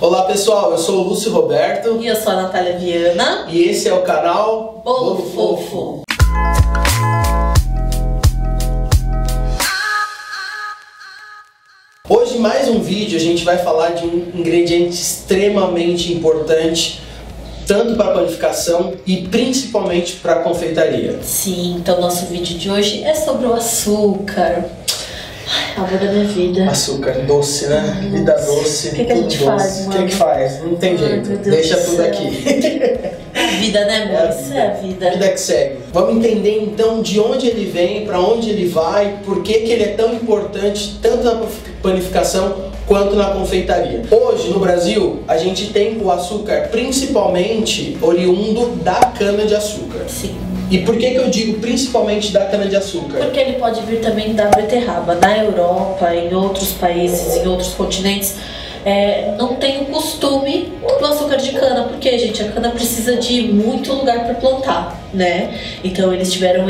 Olá pessoal, eu sou o Lúcio Roberto. E eu sou a Natália Viana. E esse é o canal Bolo Fofo. Hoje, mais um vídeo, a gente vai falar de um ingrediente extremamente importante, tanto para a panificação e principalmente para a confeitaria. Sim, então nosso vídeo de hoje é sobre o açúcar. Ai, amor da minha vida. Açúcar, doce, né? Ai, vida doce. O que a gente faz, mano? O que faz? Não tem jeito. Deixa tudo aqui. A vida, né, amor? Isso é a vida. A vida que segue. Vamos entender então de onde ele vem, para onde ele vai, por que ele é tão importante, tanto na panificação quanto na confeitaria. Hoje, no Brasil, a gente tem o açúcar principalmente oriundo da cana-de-açúcar. Sim. E por que eu digo principalmente da cana-de-açúcar? Porque ele pode vir também da beterraba. Na Europa, em outros países, em outros continentes, não tem o costume do açúcar de cana, porque, gente, a cana precisa de muito lugar para plantar, né? Então eles tiveram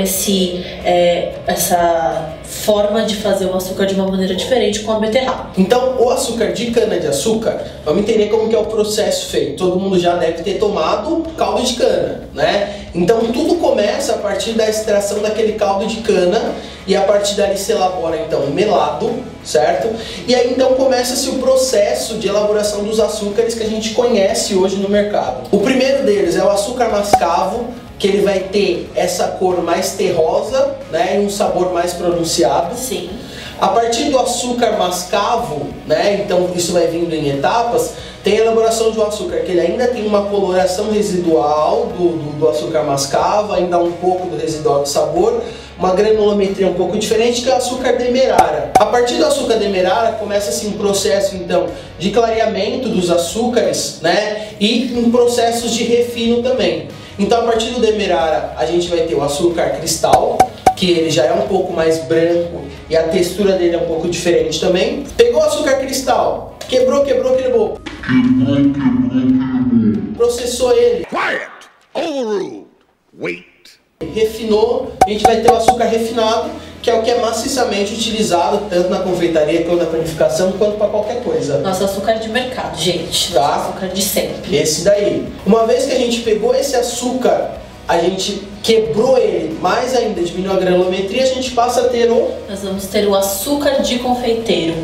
essa forma de fazer o açúcar de uma maneira diferente com a beterraba. Então, o açúcar de cana-de-açúcar, vamos entender como que é o processo feito. Todo mundo já deve ter tomado caldo de cana, né? Então, tudo começa a partir da extração daquele caldo de cana e a partir dali se elabora, então, o melado, certo? E aí, então, começa-se o processo de elaboração dos açúcares que a gente conhece hoje no mercado. O primeiro deles é o açúcar mascavo, que ele vai ter essa cor mais terrosa, né, e um sabor mais pronunciado. Sim. A partir do açúcar mascavo, né, então isso vai vindo em etapas, tem a elaboração de um açúcar que ele ainda tem uma coloração residual do açúcar mascavo, ainda um pouco do residual de sabor, uma granulometria um pouco diferente, que é o açúcar demerara. A partir do açúcar demerara começa-se um processo então de clareamento dos açúcares, né, e em processos de refino também. Então, a partir do demerara, a gente vai ter o açúcar cristal, que ele já é um pouco mais branco e a textura dele é um pouco diferente também. Pegou o açúcar cristal, quebrou. Processou ele. Quiet! Overruled. Wait. Refinou, a gente vai ter o açúcar refinado, que é o que é maciçamente utilizado tanto na confeitaria quanto na panificação, quanto para qualquer coisa. Nosso açúcar de mercado, gente. Tá? Nosso açúcar de sempre. Esse daí. Uma vez que a gente pegou esse açúcar, a gente quebrou ele, mais ainda diminuiu a granulometria, a gente passa a ter o... Nós vamos ter o açúcar de confeiteiro.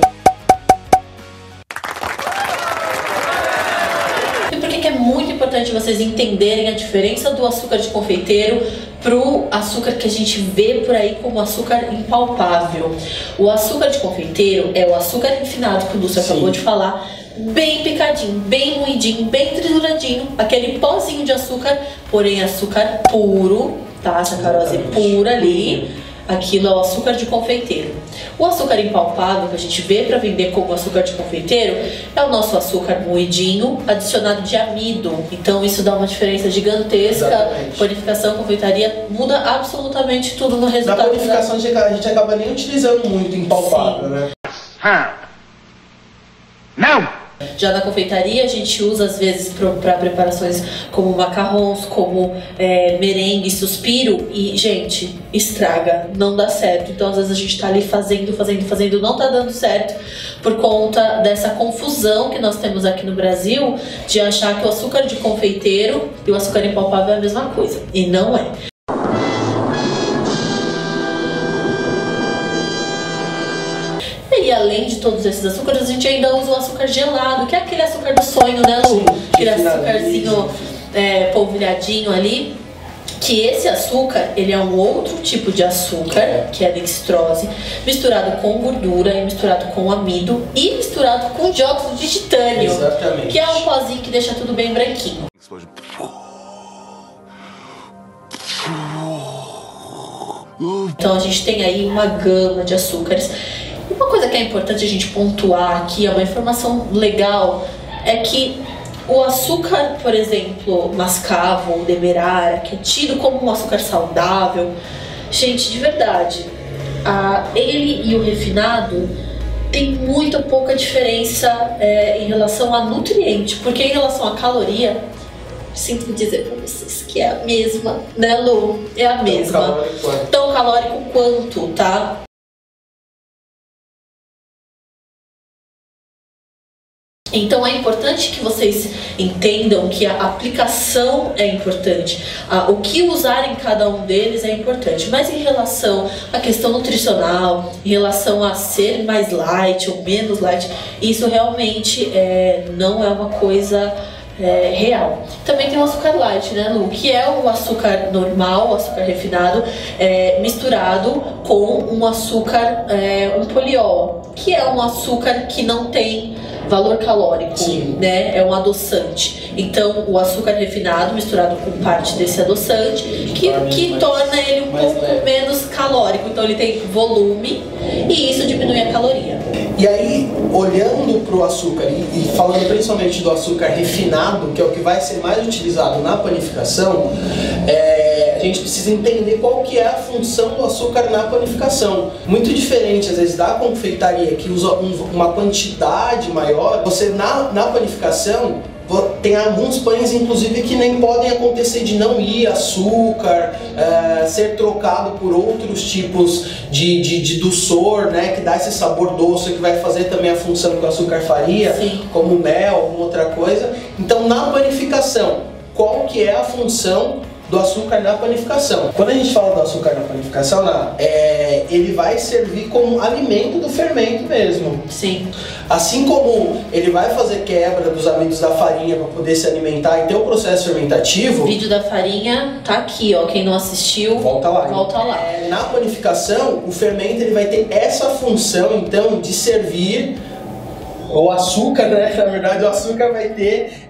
E por que é muito importante vocês entenderem a diferença do açúcar de confeiteiro pro açúcar que a gente vê por aí como açúcar impalpável? O açúcar de confeiteiro é o açúcar refinado que o Lúcio acabou de falar, bem picadinho, bem moidinho, bem trituradinho, aquele pozinho de açúcar, porém açúcar puro, tá? Sacarose pura ali. Aquilo é o açúcar de confeiteiro. O açúcar impalpável que a gente vê para vender como açúcar de confeiteiro é o nosso açúcar moidinho adicionado de amido. Então isso dá uma diferença gigantesca. Exatamente. Panificação, confeitaria, muda absolutamente tudo no resultado. Na panificação a gente acaba nem utilizando muito impalpável, né? Não! Já na confeitaria a gente usa às vezes para preparações como macarrons, como merengue, suspiro, e gente, estraga, não dá certo. Então às vezes a gente tá ali fazendo, não tá dando certo por conta dessa confusão que nós temos aqui no Brasil de achar que o açúcar de confeiteiro e o açúcar impalpável é a mesma coisa, e não é. E além de todos esses açúcares, a gente ainda usa o açúcar gelado, que é aquele açúcar do sonho, né, Lu? Aquele açúcarzinho polvilhadinho ali. Que esse açúcar, ele é um outro tipo de açúcar, que é a dextrose, misturado com gordura, e misturado com amido e misturado com dióxido de titânio. Exatamente. Que é um pozinho que deixa tudo bem branquinho. Então a gente tem aí uma gama de açúcares. Uma coisa que é importante a gente pontuar aqui, é uma informação legal, é que o açúcar, por exemplo, mascavo ou demerara, que é tido como um açúcar saudável, gente, de verdade, ele e o refinado tem muito pouca diferença em relação a nutriente, porque em relação a caloria, sinto dizer pra vocês que é a mesma, né, Lu? É a mesma. Tão calórico quanto, tá? Então é importante que vocês entendam que a aplicação é importante, o que usar em cada um deles é importante, mas em relação à questão nutricional, em relação a ser mais light ou menos light, isso realmente não é uma coisa real. Também tem o açúcar light, né, Lu? Que é o açúcar normal, o açúcar refinado, misturado com um açúcar, um poliol, que é um açúcar que não tem valor calórico, Sim. né? É um adoçante. Então, o açúcar refinado misturado com parte desse adoçante que torna ele um pouco menos calórico. Então, ele tem volume e isso diminui a caloria. E aí, olhando para o açúcar e falando principalmente do açúcar refinado, que é o que vai ser mais utilizado na panificação, a gente precisa entender qual que é a função do açúcar na panificação. Muito diferente, às vezes, da confeitaria, que usa uma quantidade maior, você na panificação tem alguns pães, inclusive, que nem podem acontecer de não ir açúcar, ser trocado por outros tipos de doçor, né, que dá esse sabor doce, que vai fazer também a função que o açúcar faria, Sim. como mel, alguma outra coisa. Então, na panificação, qual que é a função do açúcar na panificação? Quando a gente fala do açúcar na panificação, ele vai servir como alimento do fermento mesmo. Sim. Assim como ele vai fazer quebra dos amidos da farinha para poder se alimentar e ter o processo fermentativo. O vídeo da farinha tá aqui, ó. Quem não assistiu, volta lá. Volta lá. Na panificação, o fermento ele vai ter essa função, então, de servir o açúcar, né? Na verdade, o açúcar vai ter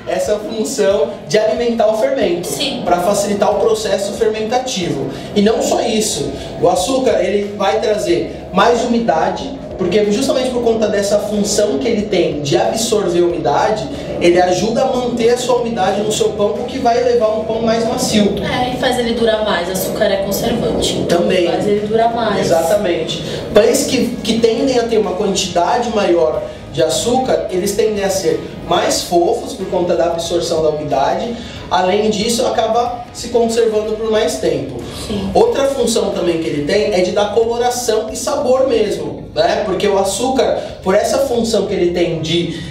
essa função de alimentar o fermento, para facilitar o processo fermentativo. E não só isso, o açúcar ele vai trazer mais umidade, porque justamente por conta dessa função que ele tem de absorver umidade, ele ajuda a manter a sua umidade no seu pão, o que vai levar um pão mais macio. E faz ele durar mais. Açúcar é conservante. Também. Faz ele durar mais. Exatamente. Pães que tendem a ter uma quantidade maior de açúcar, eles tendem a ser mais fofos por conta da absorção da umidade. Além disso, acaba se conservando por mais tempo. Sim. Outra função também que ele tem é de dar coloração e sabor mesmo, né? Porque o açúcar, por essa função que ele tem de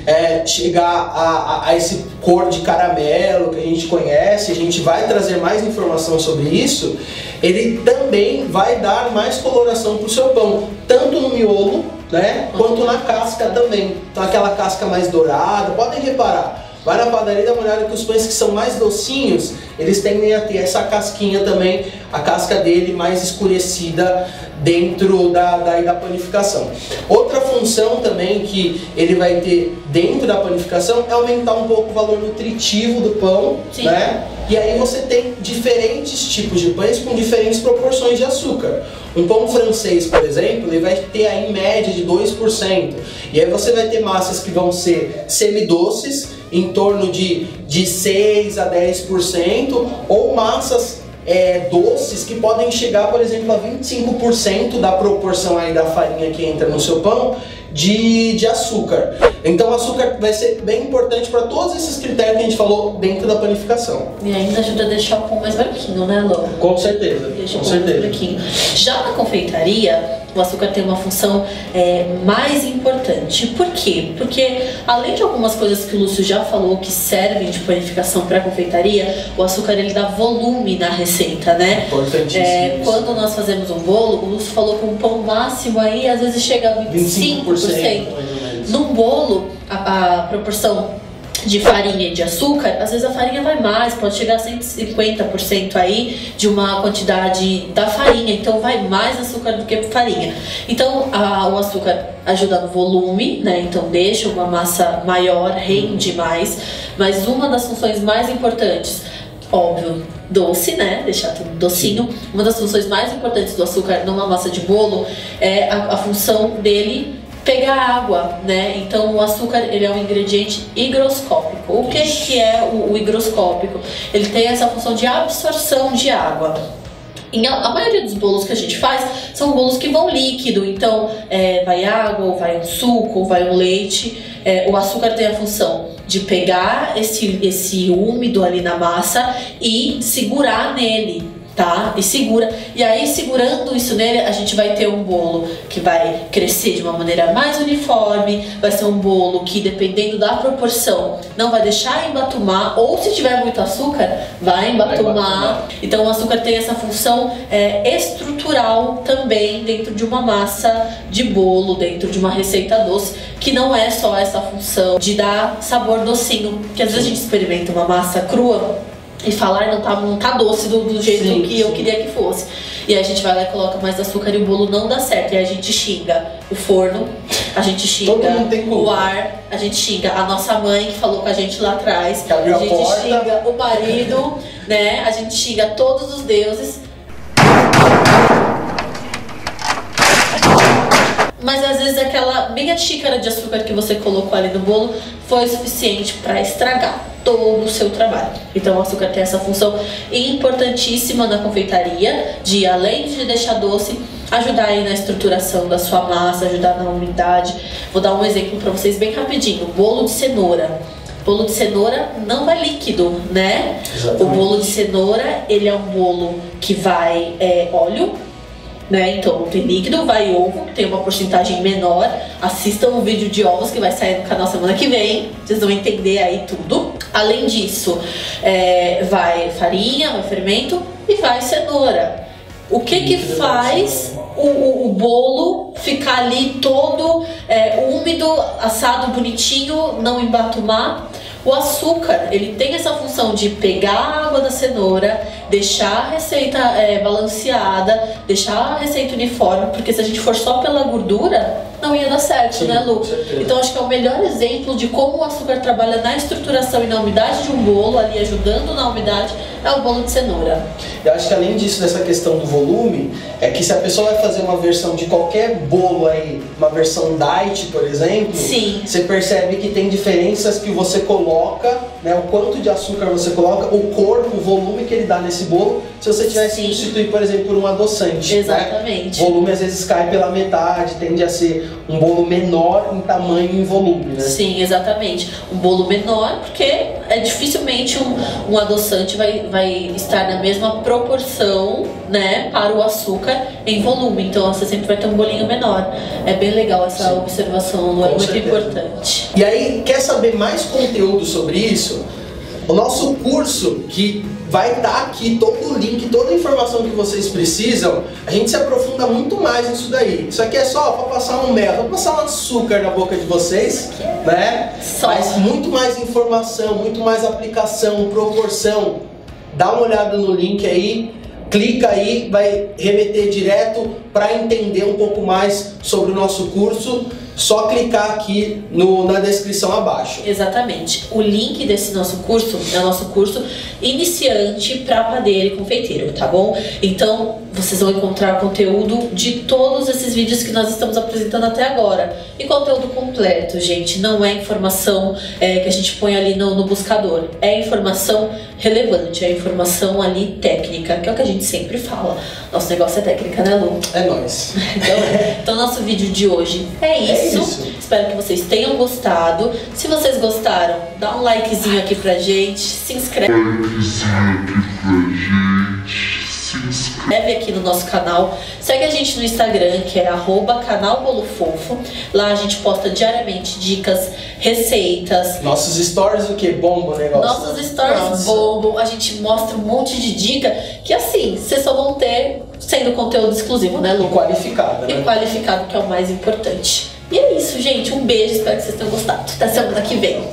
chegar a esse cor de caramelo que a gente conhece, a gente vai trazer mais informação sobre isso, ele também vai dar mais coloração para o seu pão, tanto no miolo, né, quanto na casca também. Então aquela casca mais dourada, podem reparar. Vai na padaria e dá uma olhada que os pães que são mais docinhos, eles tendem a ter essa casquinha também, a casca dele mais escurecida dentro da panificação. Outra função também que ele vai ter dentro da panificação é aumentar um pouco o valor nutritivo do pão, né? E aí você tem diferentes tipos de pães com diferentes proporções de açúcar. Um pão francês, por exemplo, ele vai ter aí em média de 2%. E aí você vai ter massas que vão ser semidoces, em torno de 6 a 10%, ou massas doces que podem chegar, por exemplo, a 25% da proporção aí da farinha que entra no seu pão de açúcar. Então o açúcar vai ser bem importante para todos esses critérios que a gente falou dentro da panificação. E ainda ajuda a deixar o pão mais branquinho, né, Lô? Com certeza. Deixa o pão mais branquinho. Já na confeitaria, o açúcar tem uma função mais importante. Por quê? Porque além de algumas coisas que o Lúcio já falou que servem de panificação para a confeitaria, o açúcar ele dá volume na receita, né? Importantíssimo. Quando nós fazemos um bolo, o Lúcio falou que um pão máximo aí às vezes chega a 25%. Num bolo, a proporção de farinha e de açúcar, às vezes a farinha vai mais, pode chegar a 150% aí de uma quantidade da farinha, então vai mais açúcar do que farinha. Então o açúcar ajuda no volume, né? Então deixa uma massa maior, rende mais, mas uma das funções mais importantes, óbvio, doce, né? Deixar tudo docinho. Uma das funções mais importantes do açúcar numa massa de bolo é a função dele pegar água, né? Então o açúcar ele é um ingrediente higroscópico. O que é o higroscópico? Ele tem essa função de absorção de água. A maioria dos bolos que a gente faz são bolos que vão líquido, então vai água, ou vai um suco, ou vai um leite. O açúcar tem a função de pegar esse úmido ali na massa e segurar nele. tá? E segura. E aí, segurando isso nele, a gente vai ter um bolo que vai crescer de uma maneira mais uniforme, vai ser um bolo que, dependendo da proporção, não vai deixar embatumar, ou se tiver muito açúcar, vai embatumar. Então o açúcar tem essa função estrutural também dentro de uma massa de bolo, dentro de uma receita doce, que não é só essa função de dar sabor docinho, que às vezes a gente experimenta uma massa crua e falar não tá doce do jeito que eu queria que fosse. E aí a gente vai lá e coloca mais açúcar e o bolo não dá certo. E aí a gente xinga o forno, a gente xinga o ar, a gente xinga a nossa mãe que falou com a gente lá atrás, a gente xinga o marido, né? A gente xinga todos os deuses. Mas às vezes aquela meia xícara de açúcar que você colocou ali no bolo foi suficiente para estragar todo o seu trabalho. Então o açúcar tem essa função importantíssima na confeitaria, de além de deixar doce, ajudar aí na estruturação da sua massa, ajudar na umidade. Vou dar um exemplo para vocês bem rapidinho. Bolo de cenoura. Bolo de cenoura não vai líquido, né? Exatamente. O bolo de cenoura, ele é um bolo que vai óleo, né? Então não tem líquido, vai ovo, tem uma porcentagem menor. Assistam o vídeo de ovos que vai sair no canal semana que vem, vocês vão entender aí tudo. Além disso, vai farinha, vai fermento e vai cenoura. O que faz o bolo ficar ali todo úmido, assado bonitinho, não embatumar? O açúcar, ele tem essa função de pegar a água da cenoura, deixar a receita balanceada, deixar a receita uniforme, porque se a gente for só pela gordura, não ia dar certo, né, Lu? Então acho que é o melhor exemplo de como o açúcar trabalha na estruturação e na umidade de um bolo, ali ajudando na umidade, é o bolo de cenoura. Eu acho que além disso, dessa questão do volume, é que se a pessoa vai fazer uma versão de qualquer bolo aí, uma versão diet, por exemplo, sim, você percebe que tem diferenças que você coloca, né, o quanto de açúcar você coloca, o corpo, o volume que ele dá nesse bolo, se você tivesse que substituir, por exemplo, por um adoçante. Exatamente. Né? O volume às vezes cai pela metade, tende a ser um bolo menor em tamanho e em volume, né? Sim, exatamente. Um bolo menor, porque dificilmente um adoçante vai estar na mesma proporção, né, para o açúcar em volume. Então você sempre vai ter um bolinho menor. É bem legal essa observação, é muito importante. E aí, quer saber mais conteúdo sobre isso? O nosso curso, que vai estar aqui todo o link, toda a informação que vocês precisam, a gente se aprofunda muito mais nisso daí. Isso aqui é só para passar um mel, para passar um açúcar na boca de vocês, né? Mas muito mais informação, muito mais aplicação, proporção. Dá uma olhada no link aí, clica aí, vai remeter direto para entender um pouco mais sobre o nosso curso. Só clicar aqui na descrição abaixo. Exatamente. O link desse nosso curso é o nosso curso iniciante para padeiro e confeiteiro, tá bom? Então, vocês vão encontrar conteúdo de todos esses vídeos que nós estamos apresentando até agora. E conteúdo completo, gente. Não é informação que a gente põe ali no buscador. É informação relevante, é informação ali técnica, que é o que a gente sempre fala. Nosso negócio é técnica, né, Lu? É nóis. Então, nosso vídeo de hoje é isso. Espero que vocês tenham gostado. Se vocês gostaram, dá um likezinho aqui pra gente, se inscreve aqui no nosso canal, segue a gente no Instagram, que é @canalbolofofo. Lá a gente posta diariamente dicas, receitas. Nossos stories, o que? Bomba o negócio? Nossos stories bombam, a gente mostra um monte de dica que assim, vocês só vão ter sendo conteúdo exclusivo, né, Lu? E qualificado, né? E qualificado, que é o mais importante. E é isso, gente. Um beijo, espero que vocês tenham gostado. Até semana que vem.